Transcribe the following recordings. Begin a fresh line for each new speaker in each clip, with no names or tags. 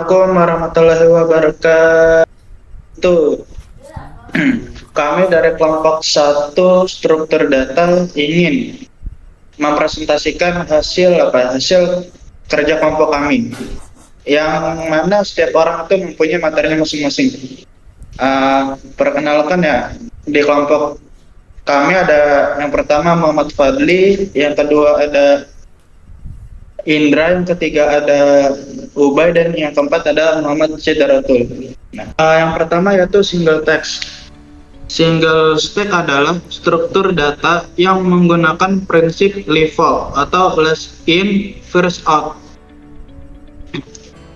Assalamualaikum warahmatullahi wabarakatuh. Kami dari kelompok satu struktur data ingin mempresentasikan hasil kerja kelompok kami, yang mana setiap orang itu mempunyai materinya masing-masing. Perkenalkan ya, di kelompok kami ada yang pertama Muhammad Fadli, yang kedua ada Indra, yang ketiga ada Ubay, dan yang keempat ada Muhammad Sidaratul. Nah, yang pertama yaitu single text. Single text adalah struktur data yang menggunakan prinsip LIFO atau last in first out,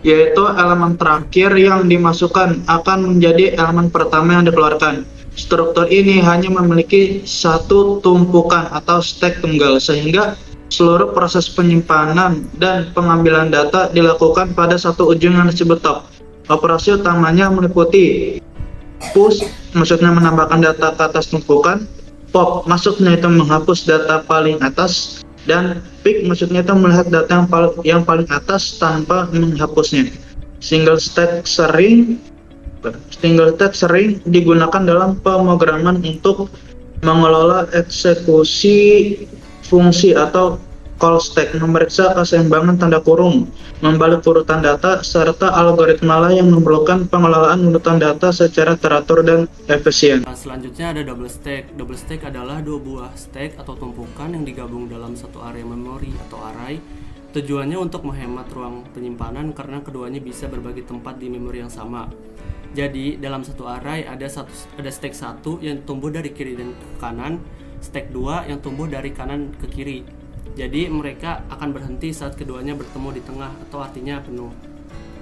yaitu elemen terakhir yang dimasukkan akan menjadi elemen pertama yang dikeluarkan. Struktur ini hanya memiliki satu tumpukan atau stack tunggal, sehingga seluruh proses penyimpanan dan pengambilan data dilakukan pada satu ujung yang disebut top. Operasi utamanya meliputi push, maksudnya menambahkan data ke atas tumpukan; pop, maksudnya itu menghapus data paling atas; dan pick, maksudnya itu melihat data yang paling atas tanpa menghapusnya. Single stack sering digunakan dalam pemrograman untuk mengelola eksekusi fungsi atau call stack, memeriksa keseimbangan tanda kurung, membalik urutan data, serta algoritma lain yang memerlukan pengelolaan urutan data secara teratur dan efisien.
Selanjutnya ada double stack. Double stack adalah dua buah stack atau tumpukan yang digabung dalam satu area memori atau array. Tujuannya untuk menghemat ruang penyimpanan karena keduanya bisa berbagi tempat di memori yang sama. Jadi dalam satu array ada stack 1 yang tumbuh dari kiri dan ke kanan, stack 2 yang tumbuh dari kanan ke kiri. Jadi mereka akan berhenti saat keduanya bertemu di tengah, atau artinya penuh.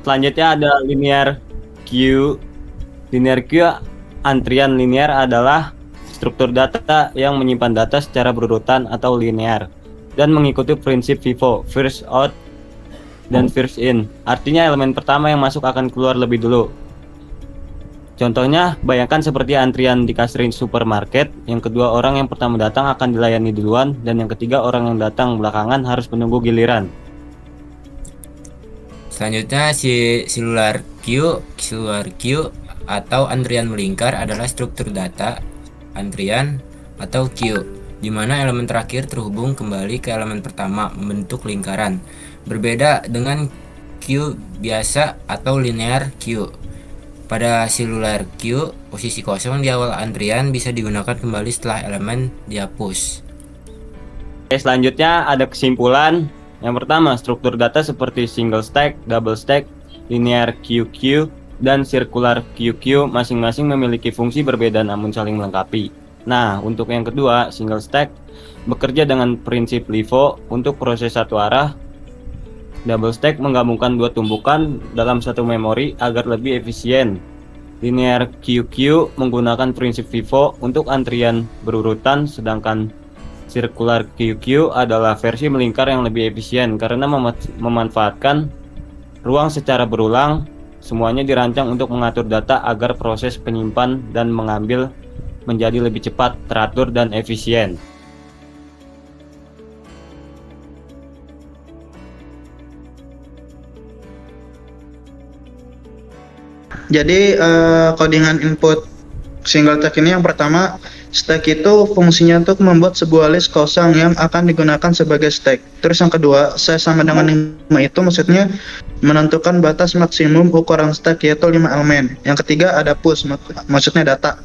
Selanjutnya ada linear queue. Linear queue, antrian linear adalah struktur data yang menyimpan data secara berurutan atau linear dan mengikuti prinsip FIFO, first out dan first in. Artinya elemen pertama yang masuk akan keluar lebih dulu. Contohnya, bayangkan seperti antrian di kasir supermarket. Yang kedua orang yang pertama datang akan dilayani duluan, dan yang ketiga orang yang datang belakangan harus menunggu giliran.
Selanjutnya cellular queue atau antrian melingkar adalah struktur data antrian atau queue, di mana elemen terakhir terhubung kembali ke elemen pertama membentuk lingkaran. Berbeda dengan queue biasa atau linear queue. Pada cellular queue, posisi kosong di awal antrian bisa digunakan kembali setelah elemen dihapus.
Selanjutnya ada kesimpulan. Yang pertama, struktur data seperti single stack, double stack, linear queue, dan circular queue masing-masing memiliki fungsi berbeda namun saling melengkapi. Nah, untuk yang kedua, single stack bekerja dengan prinsip LIFO untuk proses satu arah. Double stack menggabungkan dua tumpukan dalam satu memori agar lebih efisien. Linear queue menggunakan prinsip FIFO untuk antrian berurutan, sedangkan circular queue adalah versi melingkar yang lebih efisien karena memanfaatkan ruang secara berulang. Semuanya dirancang untuk mengatur data agar proses penyimpan dan mengambil menjadi lebih cepat, teratur, dan efisien.
Jadi codingan input single text ini, yang pertama, stack itu fungsinya untuk membuat sebuah list kosong yang akan digunakan sebagai stack. Terus yang kedua, saya sama dengan 5 itu maksudnya menentukan batas maksimum ukuran stack, yaitu 5 elemen. Yang ketiga ada push, maksudnya data,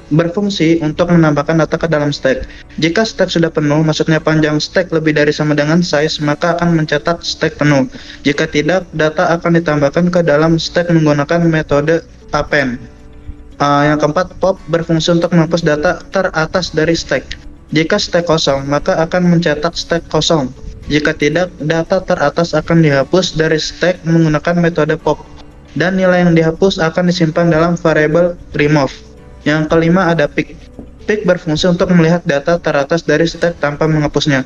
berfungsi untuk menambahkan data ke dalam stack. Jika stack sudah penuh, maksudnya panjang stack lebih dari sama dengan size, maka akan mencetak stack penuh. Jika tidak, data akan ditambahkan ke dalam stack menggunakan metode append. Yang keempat, pop, berfungsi untuk menghapus data teratas dari stack. Jika stack kosong, maka akan mencetak stack kosong. Jika tidak, data teratas akan dihapus dari stack menggunakan metode pop, dan nilai yang dihapus akan disimpan dalam variabel remove. Yang kelima ada pick. Pick berfungsi untuk melihat data teratas dari stack tanpa menghapusnya.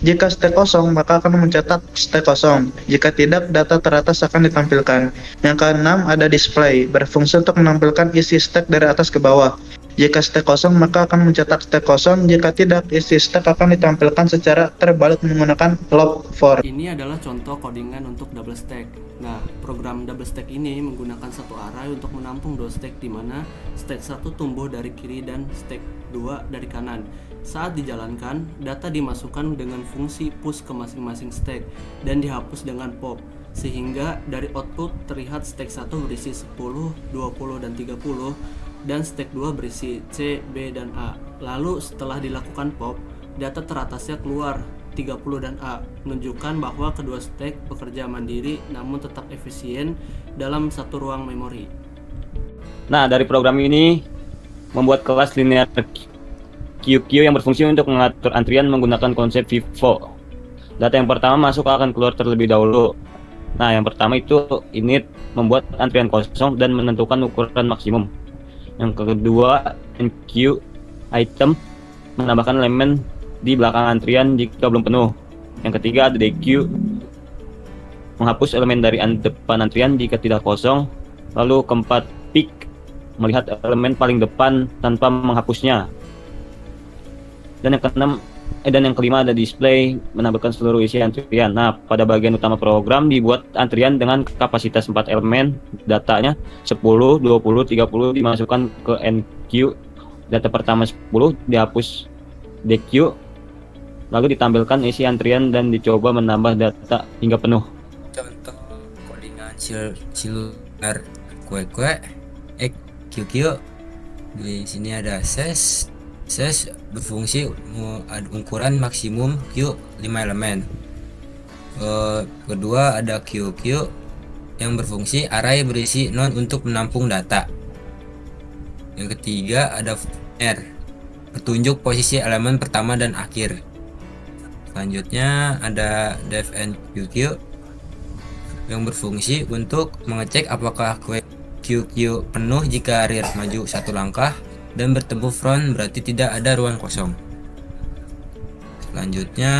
Jika stack kosong, maka akan mencetak stack kosong. Jika tidak, data teratas akan ditampilkan. Yang keenam ada display, berfungsi untuk menampilkan isi stack dari atas ke bawah. Jika stek kosong, maka akan mencetak stek kosong. Jika tidak, isi stek akan ditampilkan secara terbalik menggunakan log4.
Ini adalah contoh codingan untuk double stack. Nah, program double stack ini menggunakan satu array untuk menampung dua stack, di mana stack 1 tumbuh dari kiri dan stack 2 dari kanan. Saat dijalankan, data dimasukkan dengan fungsi push ke masing-masing stack dan dihapus dengan pop, sehingga dari output terlihat stack 1 berisi 10, 20, dan 30, dan stack 2 berisi C, B, dan A. Lalu setelah dilakukan pop, data teratasnya keluar 30 dan A, menunjukkan bahwa kedua stack bekerja mandiri namun tetap efisien dalam satu ruang memori.
Nah, dari program ini membuat kelas linear QQ yang berfungsi untuk mengatur antrian menggunakan konsep FIFO. Data yang pertama masuk akan keluar terlebih dahulu. Nah, yang pertama itu init, membuat antrian kosong dan menentukan ukuran maksimum. Yang kedua, enqueue, item, menambahkan elemen di belakang antrian jika belum penuh. Yang ketiga ada dequeue, menghapus elemen dari depan antrian jika tidak kosong. Lalu keempat, pick, melihat elemen paling depan tanpa menghapusnya. Dan yang kelima ada display, menampilkan seluruh isi antrian. Nah, pada bagian utama program dibuat antrian dengan kapasitas 4 elemen, datanya 10, 20, 30 dimasukkan ke enqueue. Data pertama 10 dihapus dequeue, lalu ditampilkan isi antrian dan dicoba menambah data hingga penuh.
Contoh codingan silular kue QQ. Di sini ada ses berfungsi ukuran maksimum Q 5 elemen. Kedua ada QQ yang berfungsi array berisi non untuk menampung data. Yang ketiga ada R, petunjuk posisi elemen pertama dan akhir. Selanjutnya ada defNQQ yang berfungsi untuk mengecek apakah kue QQ penuh jika rear maju satu langkah dan bertemu front berarti tidak ada ruang kosong. Selanjutnya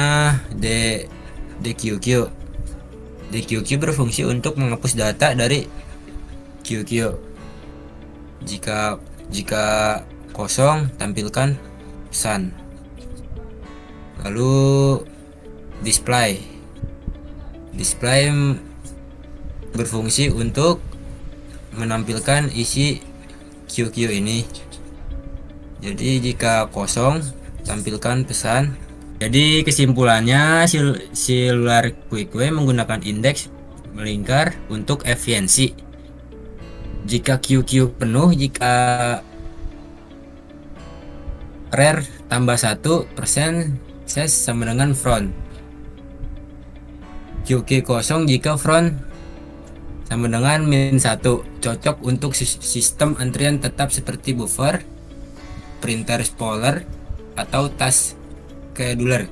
DQQ. DQQ berfungsi untuk menghapus data dari QQ. Jika kosong, tampilkan pesan. Lalu display berfungsi untuk menampilkan isi QQ ini. Jadi jika kosong, tampilkan pesan. Jadi kesimpulannya, silular QQ menggunakan indeks melingkar untuk efisiensi. Jika QQ penuh, jika rear tambah 1%, ses sama dengan front. QQ kosong jika front sama dengan -1. Cocok untuk sistem antrian tetap seperti buffer, printer spoiler, atau task scheduler.